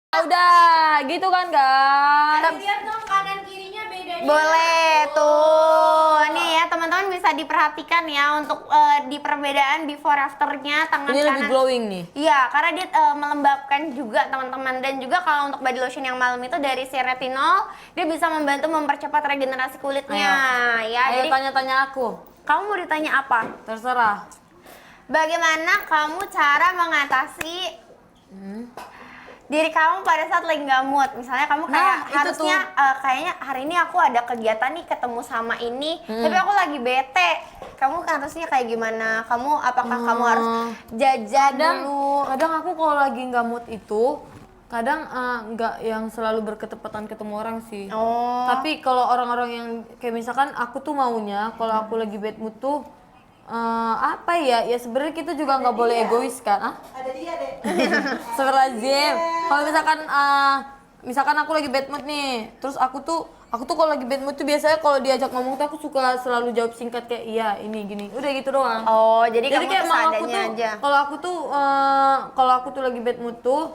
Udah, gitu kan guys. Lihat dong kanan kirinya bedanya. Boleh tuh. Nih ya teman-teman bisa diperhatikan ya untuk di perbedaan before afternya tangan Ini kanan. lebih glowing nih. Iya, karena dia melembabkan juga teman-teman, dan juga kalau untuk body lotion yang malam itu dari si retinol, dia bisa membantu mempercepat regenerasi kulitnya. Ya, Ayo jadi tanya-tanya aku. kamu mau ditanya apa? Terserah. Bagaimana kamu cara mengatasi diri kamu pada saat lagi nggak mood? Misalnya kamu kayak Nah, itu harusnya kayaknya hari ini aku ada kegiatan nih ketemu sama ini, tapi aku lagi bete. Kamu harusnya kayak gimana? Kamu apakah kamu harus jajan dulu? Kadang aku kalau lagi nggak mood itu, kadang nggak yang selalu berketepatan ketemu orang sih. Oh. Tapi kalau orang-orang yang kayak misalkan aku tuh maunya kalau aku lagi bad mood tuh apa ya? Ya sebenarnya kita juga nggak boleh egois kan? Ada dia deh. Seberazim. Kalau misalkan aku lagi bad mood nih, terus aku tuh kalau lagi bad mood tuh biasanya kalau diajak ngomong tuh aku suka selalu jawab singkat kayak iya ini gini, udah gitu doang. Oh, jadi kamu kayak tuh mau aku seadanya tuh aja. kalau aku tuh lagi bad mood tuh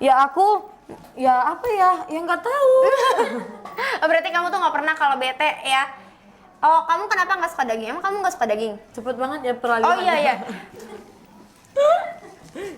ya aku ya apa ya nggak tahu. Oh, berarti kamu tuh nggak pernah kalau bete ya? Oh, kamu kenapa nggak suka daging? Emang kamu nggak suka daging? Cepet banget ya peralihan. Oh iya.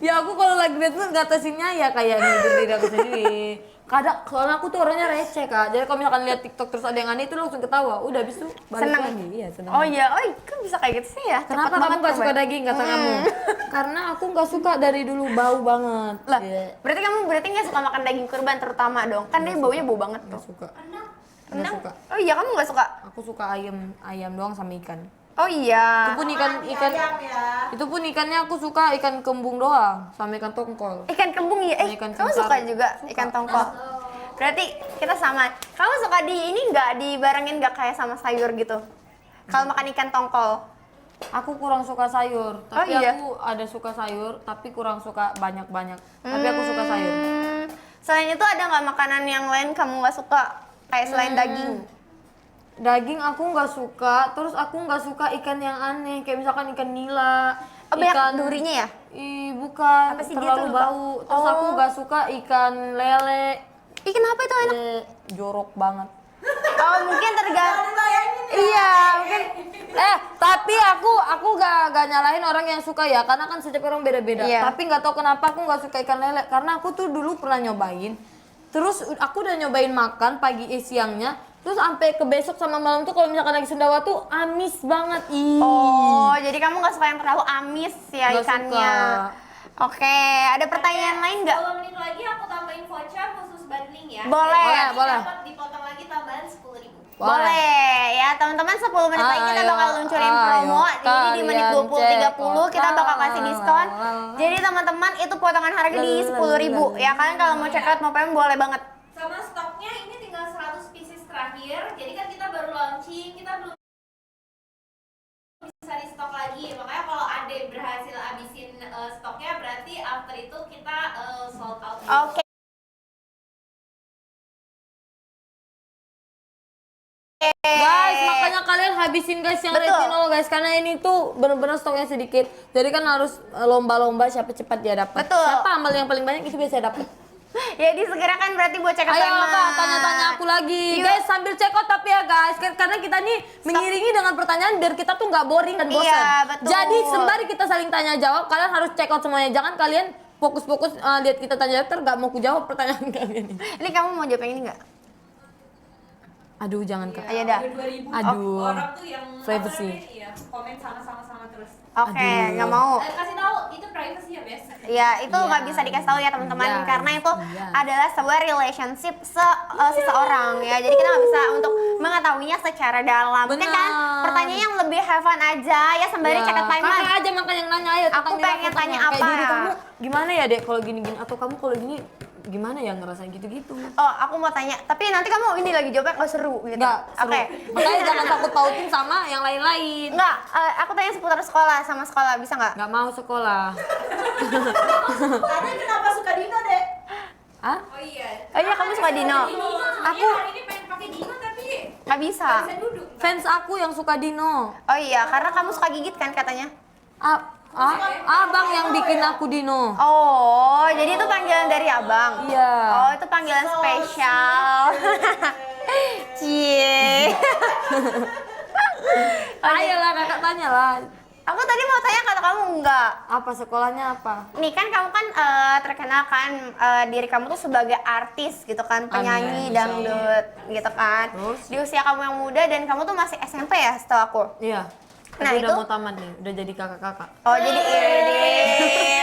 Ya aku kalau lagi bad mood ngatasinnya ya kayak ngibur diri aku sendiri. Kadang soalnya aku tuh orangnya receh kak, jadi kalau misalkan lihat TikTok terus ada yang aneh itu langsung ketawa, udah habis itu balik Seneng. lagi. Iya seneng. Oh iya, kan bisa kayak gitu sih ya? Kenapa Cepet kamu banget nggak suka perubahan. daging kata kamu? Karena aku nggak suka dari dulu bau banget. Lah, Iya. berarti kamu nggak suka makan daging kurban terutama dong? Kan dia baunya bau banget Nggak tuh. suka. Nggak Rendang? suka. Oh iya, kamu nggak suka? Aku suka ayam doang sama ikan. Oh iya. Itu pun ikan Ayam ya. itu pun ikannya aku suka ikan kembung doang sama ikan tongkol. Ikan kembung ya? Ikan Kamu cengkar. suka juga Suka. ikan tongkol? Berarti kita sama. Kamu suka di ini nggak dibarengin nggak kayak sama sayur gitu? Kalau makan ikan tongkol? Aku kurang suka sayur, tapi iya? aku ada suka sayur, tapi kurang suka banyak-banyak. Tapi aku suka sayur. Selain itu ada nggak makanan yang lain kamu nggak suka? Kayak selain daging? Daging aku nggak suka, terus aku nggak suka ikan yang aneh, kayak misalkan ikan nila. Oh, banyak durinya ya? Bukan, Apa sih dia terlalu tuh, lupa? bau. Terus aku nggak suka ikan lele. Ih, kenapa itu enak? Jorok banget. Oh, mungkin tergantung. Iya, mungkin. Tapi aku gak nyalahin orang yang suka ya, karena kan setiap orang beda-beda. Iya. Tapi nggak tahu kenapa aku nggak suka ikan lele, karena aku tuh dulu pernah nyobain. Terus aku udah nyobain makan pagi siangnya, terus sampai ke besok sama malam tuh kalau misalkan lagi sendawa tuh amis banget. Ih. Oh, jadi kamu nggak suka yang terlalu amis ya Nggak ikannya? suka. Oke, ada pertanyaan lain nggak? 10 menit lagi aku tambahin voucher khusus bundling ya. Boleh. Jadi Boleh. dapat dipotong lagi tambahan 10.000. Boleh ya teman-teman, 10 menit lagi kita Ayo, bakal luncurin promo. Jadi di menit kalian 20-30 kita bakal kasih diskon. cek. Jadi teman-teman itu potongan harga di 10.000 ya. Kalian kalau mau check out mau pengen boleh banget. Sama stoknya ini tinggal 100 pieces terakhir. Jadi kan kita baru launching, kita belum bisa di stok lagi. Makanya kalau Ade berhasil abisin stoknya berarti after itu kita sold out. Oke. Guys, makanya kalian habisin guys yang Betul. retinol guys, karena ini tuh bener-bener stoknya sedikit. Jadi kan harus lomba-lomba siapa cepat dia dapat. Betul. Siapa amal yang paling banyak itu biasa dapat. Ya disegerakan berarti buat check out Ayo teman. kak, tanya-tanya aku lagi. Yuk. Guys, sambil check out tapi ya guys, karena kita nih mengiringi dengan pertanyaan biar kita tuh nggak boring dan bosan. Iya, betul. Jadi sembari kita saling tanya jawab, kalian harus check out semuanya. Jangan kalian fokus-fokus lihat kita tanya jawab, nggak mau ku jawab pertanyaan kalian ini. Ini kamu mau jawab yang ini nggak? Aduh, jangan kak. Ayo dah. Aduh. Orang tuh yang Privacy. iya, komen sama terus. Oke, Aduh. nggak mau. Kasih tahu itu privacy ya, Bes. Ya, itu Iya. nggak bisa dikasih tahu ya teman-teman, Iya. karena itu Iya. adalah sebuah relationship seseorang ya. Jadi kita nggak bisa untuk mengetahuinya secara dalam. Mungkin Benar. kan pertanyaan yang lebih have fun aja ya sembari check out timer. Kakak aja makanya yang nanya, ayo Aku tentang pengen diri tanya Kayak apa? diri kamu gimana ya dek kalau gini-gini, atau kamu kalau gini gimana ya ngerasain gitu-gitu. Oh, aku mau tanya, tapi nanti kamu ini lagi jawabnya nggak seru gitu. Enggak, seru. Oke. Makanya jangan takut pautin sama yang lain-lain. Nggak, aku tanya seputar sekolah sama sekolah, bisa nggak? Nggak mau sekolah. Tadi kenapa suka Dino, Dek? Hah? Oh iya. Oh iya, kamu suka Dino? Aku hari ini pengen pakai Dino tapi Nggak bisa. bisa duduk. Fans aku yang suka Dino. Oh iya, karena kamu suka gigit kan katanya? Abang yang bikin aku Dino. Oh, jadi itu panggilan dari abang? Iya. Oh, itu panggilan spesial. Cie. Ayolah kakak tanya lah. Aku tadi mau tanya kata kamu enggak. Apa sekolahnya apa? Nih kan kamu kan terkenal kan diri kamu tuh sebagai artis gitu kan, penyanyi Amin, dangdut gitu kan. Terus? Di usia kamu yang muda dan kamu tuh masih SMP ya setahu aku. Iya. Nah, Tapi udah itu- mau tamat nih, udah jadi kakak-kakak. Oh jadi ini.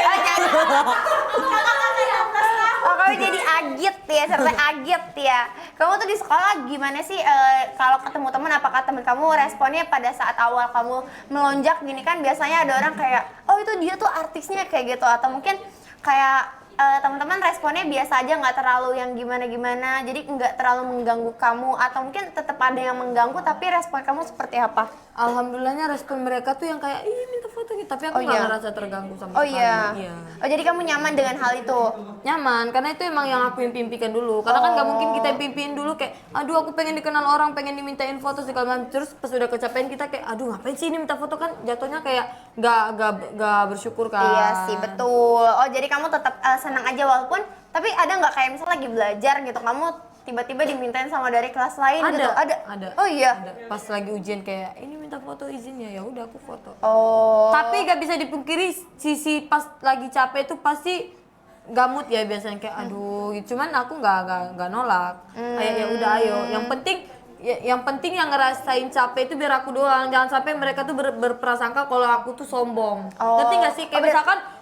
Oh jadi. Oh kamu jadi agit ya, serta agit ya. Kamu tuh di sekolah gimana sih kalau ketemu teman, apakah teman kamu responnya pada saat awal kamu melonjak gini kan biasanya ada orang kayak, oh itu dia tuh artisnya kayak gitu, atau mungkin kayak teman-teman responnya biasa aja, nggak terlalu yang gimana-gimana, jadi nggak terlalu mengganggu kamu, atau mungkin tetap ada yang mengganggu tapi respon kamu seperti apa? Alhamdulillahnya respon mereka tuh yang kayak, ih minta foto gitu. Tapi aku Oh, nggak iya. ngerasa terganggu sama Oh sekali. iya. Oh jadi kamu nyaman dengan hal itu? Nyaman, karena itu emang yang aku impikan dulu. Karena kan nggak mungkin kita impiin dulu kayak, aduh aku pengen dikenal orang, pengen dimintain foto segala macam. Terus pas udah kecapean kita kayak, aduh ngapain sih ini minta foto, kan jatuhnya kayak nggak bersyukur kan. Iya sih betul. Oh jadi kamu tetap senang aja walaupun, tapi ada nggak kayak misalnya lagi belajar gitu kamu tiba-tiba dimintain sama dari kelas lain gitu? Ada. Oh iya. Ada. Pas lagi ujian kayak, ini minta foto izinnya, ya udah aku foto. Oh. Tapi gak bisa dipungkiri sisi pas lagi capek itu pasti gamut ya biasanya kayak aduh gitu. Cuman aku nggak nolak. Kayak ya udah ayo. Yang penting yang ngerasain capek itu biar aku doang. Jangan sampai mereka tuh berprasangka kalau aku tuh sombong. Oh. Ngerti gak sih? Kayak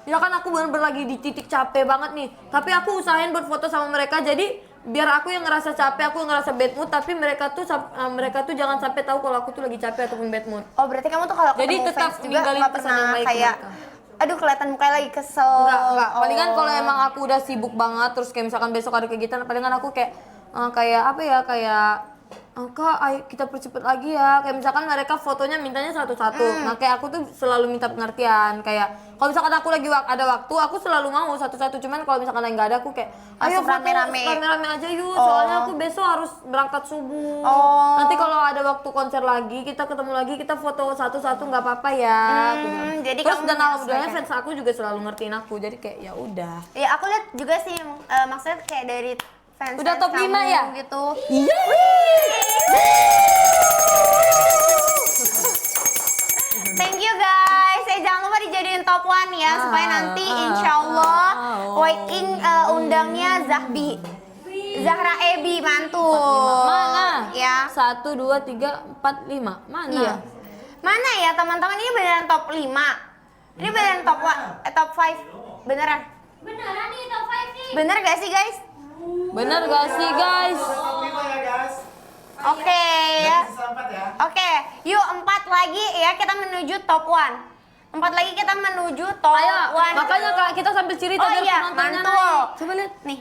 misalkan aku bener-bener lagi di titik capek banget nih. Tapi aku usahain buat foto sama mereka, jadi biar aku yang ngerasa capek, aku yang ngerasa bad mood, tapi mereka tuh jangan sampai tahu kalau aku tuh lagi capek ataupun bad mood. Oh berarti kamu tuh kalau Jadi ketemu tetap fans juga ninggalin nggak pesan pernah yang baik ke kayak, mereka. aduh kelihatan mukanya lagi kesel. Enggak. Palingan Oh. kalau emang aku udah sibuk banget, terus kayak misalkan besok ada kegiatan, palingan aku kayak apa ya, kayak Kak, ayo kita percepat lagi ya. Kayak misalkan mereka fotonya mintanya satu-satu. Nah, kayak aku tuh selalu minta pengertian. Kayak kalau misalkan aku lagi ada waktu, aku selalu mau satu-satu. Cuman kalau misalkan lagi nggak ada, aku kayak ayo Langsung foto rame-rame aja yuk. Soalnya aku besok harus berangkat subuh. Nanti kalau ada waktu konser lagi, kita ketemu lagi, kita foto satu-satu nggak apa-apa ya. Aku bilang. Jadi Terus kamu dan alhamdulillah menyesuaikan. fans aku juga selalu ngertiin aku. Jadi kayak ya udah. Ya aku lihat juga sih, maksudnya kayak dari fans Udah top 5 ya? gitu. Iya. Thank you guys. Jangan lupa dijadiin top 1 ya supaya nanti insya Allah waiting undangnya Zahra Ebi mantul. Mana? Ya. 1, 2, 3, 4, 5. Mana? Iya. Mana ya teman-teman, ini beneran top 5. Ini beneran top 5. Beneran? Beneran nih top 5 nih. Bener gak sih guys? Bener gak sih guys? Oke ya. Oke, yuk 4 lagi ya kita menuju top 1. 4 lagi kita menuju top 1. Ayo, makanya Kak, kita sambil cerita Oh biar iya, penontonnya mantul. naik. Coba lihat. Nih.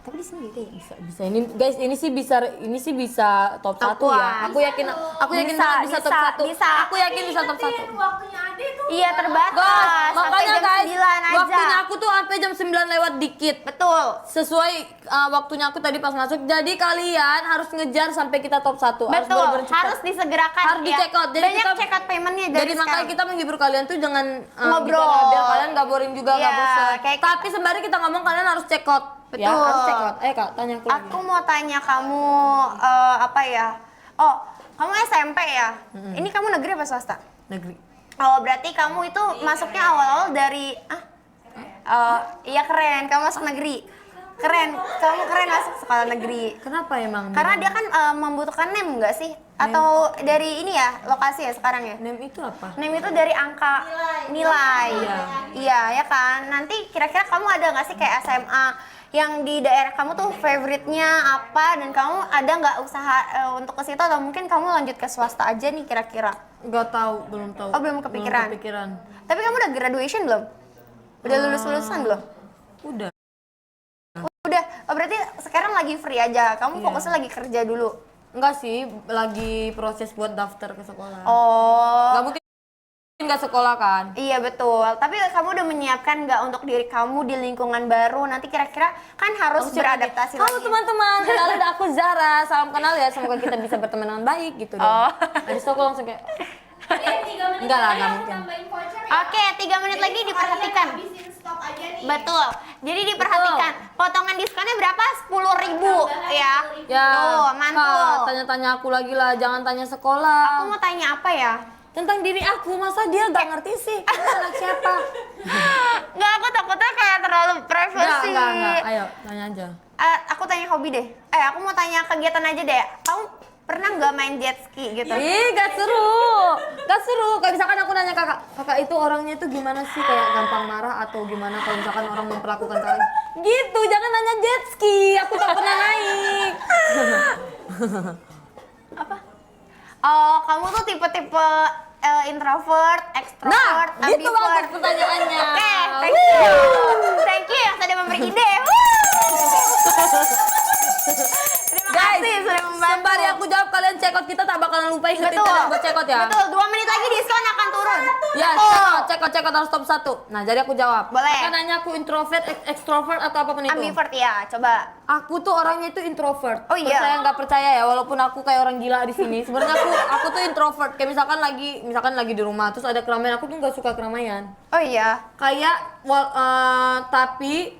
Tapi di sini deh bisa ini guys, ini sih bisa top Top 1 ya. one. Aku yakin Bisa, banget bisa top 1. bisa. Aku yakin bisa top 1. Waktunya Ade tuh. Iya terbatas. Guys, sampai makanya jam guys, 9 aja. waktunya aku tuh sampai jam 9 lewat dikit. Betul. Sesuai waktunya aku tadi pas masuk. Jadi kalian harus ngejar sampai kita top 1. Betul. bener-bener cepat. Harus disegerakan Harus ya. di-check out. Jadi Banyak kita- check out paymentnya dari Jadi makanya sekarang. kita menghibur kalian tuh dengan Ngobrol. biar kalian gak boring juga, Iya, gak bosan. kayak Tapi sembari kita ngomong kalian harus check out. Ya, Betul. harus check out. Kak, tanya aku lagi. Aku mau tanya kamu apa ya? Oh, kamu SMP ya? Ini kamu negeri apa swasta? Negeri. Oh, berarti kamu itu masuknya awal-awal dari iya keren, kamu masuk negeri. Keren, kamu keren masuk sekolah negeri. Kenapa emang? Karena dia kan membutuhkan NEM nggak sih? Atau dari ini ya, lokasi ya sekarang ya? NEM itu apa? NEM itu dari angka nilai. Iya, ya kan. Nanti kira-kira kamu ada nggak sih kayak SMA yang di daerah kamu tuh favoritnya apa, dan kamu ada nggak usaha untuk ke situ, atau mungkin kamu lanjut ke swasta aja nih kira-kira? Gak tahu, belum tahu. Oh, belum kepikiran. Belum kepikiran. Tapi kamu udah graduation belum? Udah lulusan belum? Udah. Udah. Oh, berarti sekarang lagi free aja. Kamu Iya. fokusnya lagi kerja dulu. Enggak sih, lagi proses buat daftar ke sekolah. Oh. Gak mungkin nggak sekolah kan? Iya betul. Tapi kamu udah menyiapkan nggak untuk diri kamu di lingkungan baru? Nanti kira-kira kan harus Aku chat beradaptasi lagi. Halo lagi. teman-teman, kenalin aku Zara. Salam kenal ya, semoga kita bisa berteman dengan baik gitu dong. Oh. Habis itu aku langsung kayak Ya 3 menit Enggak lah, lagi nggak aku mungkin. tambahin voucher ya. Oke, 3 menit lagi Jadi diperhatikan. kalian habisin stok aja nih. Betul. Jadi diperhatikan. Potongan diskonnya berapa? 10.000 ya. Ya, Tuh, mantul. Kak, tanya-tanya aku lagi lah, jangan tanya sekolah. Aku mau tanya apa ya? Tentang diri aku, masa dia gak ngerti sih? Aku anak siapa? Nggak, aku takutnya kayak terlalu privacy. Enggak. Ayo, tanya aja. Aku tanya hobi deh. Aku mau tanya kegiatan aja deh. Kamu pernah nggak main jet ski gitu? Ih, gak seru. Gak seru. Kayak misalkan aku nanya kakak itu orangnya itu gimana sih? Kayak gampang marah atau gimana kalau misalkan orang memperlakukan kakak? Gitu, jangan nanya jet ski. Aku tak pernah naik. Apa? Oh, kamu tuh tipe-tipe introvert, extrovert, Nah, gitu banget pertanyaannya. Oke, thank you. Thank you yang sudah memberi ide. Terima Guys, kasih sudah membantu. sembari aku jawab kalian check out kita tak bakalan lupa ingetin Betul. kalian buat check out ya. Betul, 2 menit lagi diskon akan turun. Ya, Betul. check out harus top 1. Nah, jadi aku jawab. Boleh. Kakak nanya aku introvert, extrovert atau apapun itu. Ambivert ya, coba. Aku tuh orangnya itu introvert. Oh iya. Percaya nggak percaya ya, walaupun aku kayak orang gila di sini. Sebenarnya aku tuh introvert. Kayak misalkan lagi di rumah terus ada keramaian, aku tuh nggak suka keramaian. Oh iya. Kayak tapi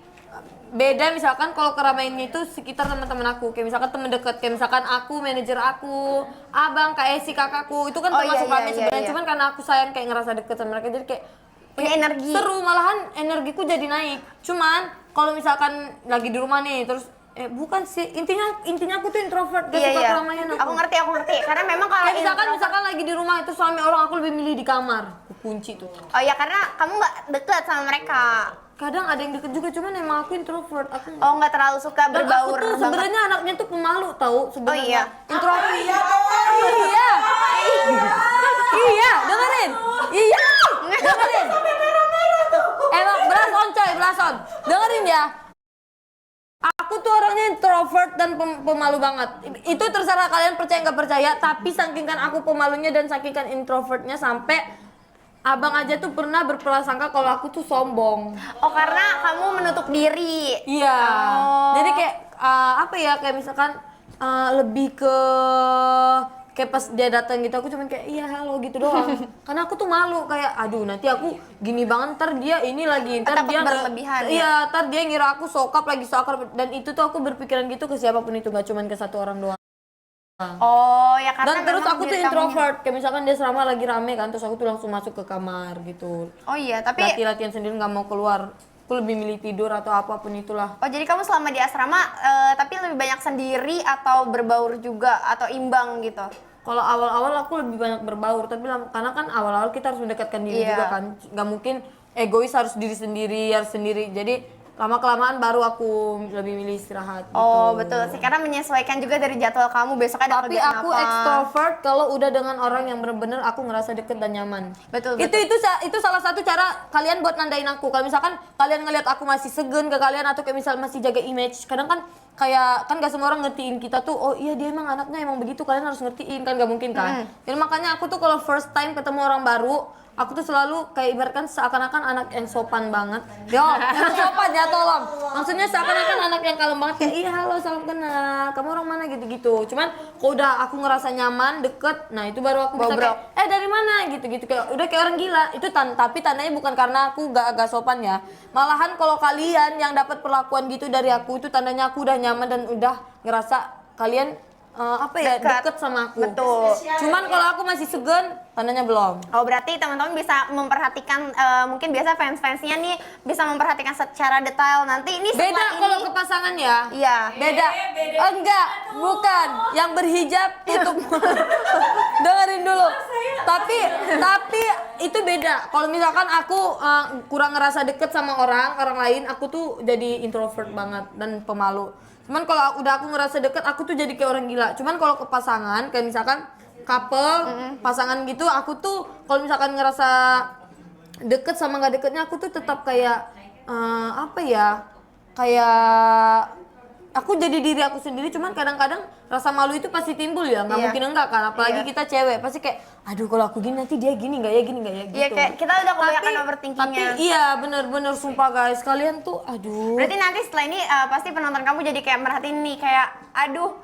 beda misalkan kalau keramaiannya itu sekitar teman-teman aku. Kayak misalkan teman dekat, kayak misalkan aku, manajer aku, abang, Kak Esi, kakakku. Itu kan Oh, termasuk iya, ramai iya, sebenarnya. iya. Cuman karena aku sayang kayak ngerasa deket sama mereka jadi kayak Punya energi. seru, malahan energiku jadi naik. Cuman kalau misalkan lagi di rumah nih terus bukan sih, intinya aku tuh introvert, gak suka keramaian Aku ngerti. Karena memang kalau Kayak misalkan introvert- lagi di rumah itu suami orang, aku lebih milih di kamar. Aku kunci tuh. Oh ya, karena kamu nggak deket sama mereka. Kadang ada yang deket juga, cuman emang aku introvert. Aku Oh, nggak terlalu suka dan berbaur aku tuh banget. sebenarnya anaknya tuh pemalu tahu sebenarnya. Oh iya. Introvert. Iya. Iya, dengerin. Iya. Dengerin. Emang belason coy, belason. Dengerin ya. Aku tuh orangnya introvert dan pemalu banget. Itu terserah kalian percaya nggak percaya, tapi saking kan aku pemalunya dan saking kan introvertnya sampai abang aja tuh pernah berprasangka kalau aku tuh sombong. Oh, karena kamu menutup diri. Iya. Oh. Jadi kayak apa ya, kayak misalkan lebih ke kayak pas dia datang gitu aku cuman kayak iya halo gitu doang. Karena aku tuh malu kayak aduh nanti aku gini banget ntar dia ini lagi ntar Takut dia berlebihan ya? Iya, ntar dia ngira aku sokap lagi sokap dan itu tuh aku berpikiran gitu ke siapapun itu gak cuman ke satu orang doang. Oh, ya karena Dan terus memang aku tuh diri kamunya- introvert, kayak misalkan dia selama lagi rame kan, terus aku tuh langsung masuk ke kamar gitu. Oh iya, tapi Latihan sendiri nggak mau keluar. Aku lebih milih tidur atau apapun itulah. oh jadi kamu selama di asrama tapi lebih banyak sendiri atau berbaur juga atau imbang gitu? Kalau awal-awal aku lebih banyak berbaur, tapi karena kan awal-awal kita harus mendekatkan diri Iya. juga kan. Nggak mungkin egois harus diri sendiri, harus sendiri. Jadi lama-kelamaan baru aku lebih milih istirahat gitu. Oh betul sih, karena menyesuaikan juga dari jadwal kamu besok ada Tapi kerjaan aku apa. extrovert kalau udah dengan orang yang bener-bener aku ngerasa deket dan nyaman. Betul, Itu salah satu cara kalian buat nandain aku. Kalau misalkan kalian ngelihat aku masih segan ke kalian atau kayak misal masih jaga image, kadang kan kayak kan gak semua orang ngertiin kita tuh, oh iya dia emang anaknya emang begitu, kalian harus ngertiin kan, gak mungkin kan. Jadi makanya aku tuh kalau first time ketemu orang baru, aku tuh selalu kayak ibaratkan seakan-akan anak yang sopan banget. Yo, yang sopan ya tolong. Maksudnya seakan-akan anak yang kalem banget kayak iya halo salam kenal, kamu orang mana gitu-gitu. Cuman kok udah aku ngerasa nyaman, deket, nah itu baru aku bisa Bobrok. kayak dari mana gitu-gitu kayak udah kayak orang gila. Itu tapi tandanya bukan karena aku gak sopan ya. Malahan kalau kalian yang dapat perlakuan gitu dari aku itu tandanya aku udah nyaman dan udah ngerasa kalian deket sama aku. Betul. Cuman kalau aku masih segan, tandanya belum. Oh berarti teman-teman bisa memperhatikan mungkin biasa fans-fansnya nih bisa memperhatikan secara detail nanti ini setelah Beda ini. kalau ke pasangan ya. Iya. Beda. Enggak, bukan. Yang berhijab tutup. Dengerin dulu. Tapi itu beda. Kalau misalkan aku kurang ngerasa deket sama orang lain, aku tuh jadi introvert banget dan pemalu. Cuman kalau udah aku ngerasa deket, aku tuh jadi kayak orang gila. Cuman kalau ke pasangan, kayak misalkan couple, pasangan gitu, aku tuh kalau misalkan ngerasa deket sama gak deketnya, aku tuh tetap kayak kayak aku jadi diri aku sendiri. Cuman kadang-kadang rasa malu itu pasti timbul ya, nggak Iya. mungkin enggak kan, apalagi Iya. kita cewek pasti kayak aduh kalau aku gini nanti dia gini nggak ya gitu. Iya kayak kita udah kebanyakan overthinkingnya. Tapi iya bener-bener sumpah guys, kalian tuh aduh. Berarti nanti setelah ini pasti penonton kamu jadi kayak merhatiin nih kayak aduh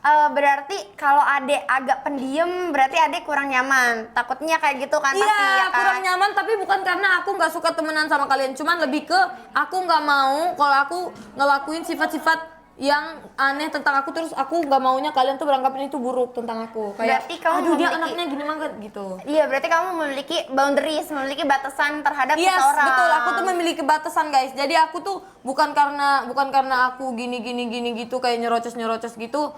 berarti kalau adek agak pendiam berarti adek kurang nyaman. Takutnya kayak gitu kan pasti ya Iya, kan? kurang nyaman tapi bukan karena aku nggak suka temenan sama kalian, cuman lebih ke aku nggak mau kalau aku ngelakuin sifat-sifat yang aneh tentang aku terus aku nggak maunya kalian tuh beranggapan itu buruk tentang aku. Kayak, Berarti kamu aduh dia memiliki- anaknya gini banget gitu. Iya, berarti kamu memiliki boundaries, memiliki batasan terhadap Yes, seseorang. betul. Aku tuh memiliki batasan, guys. Jadi aku tuh bukan karena aku gini gitu kayak nyerocos gitu.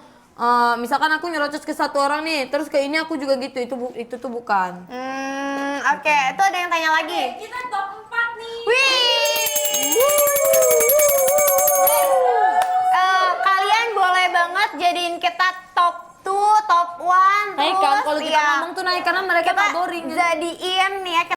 Misalkan aku nyerocos ke satu orang nih, terus ke ini aku juga gitu. Itu tuh bukan. Oke, itu ada yang tanya lagi. Kita top 4 nih. Wih. Kalian boleh banget jadiin kita top 2, top 1 Naik kan kalau kita ya, ngomong tuh naik karena mereka kita nggak boring. jadiin nih ya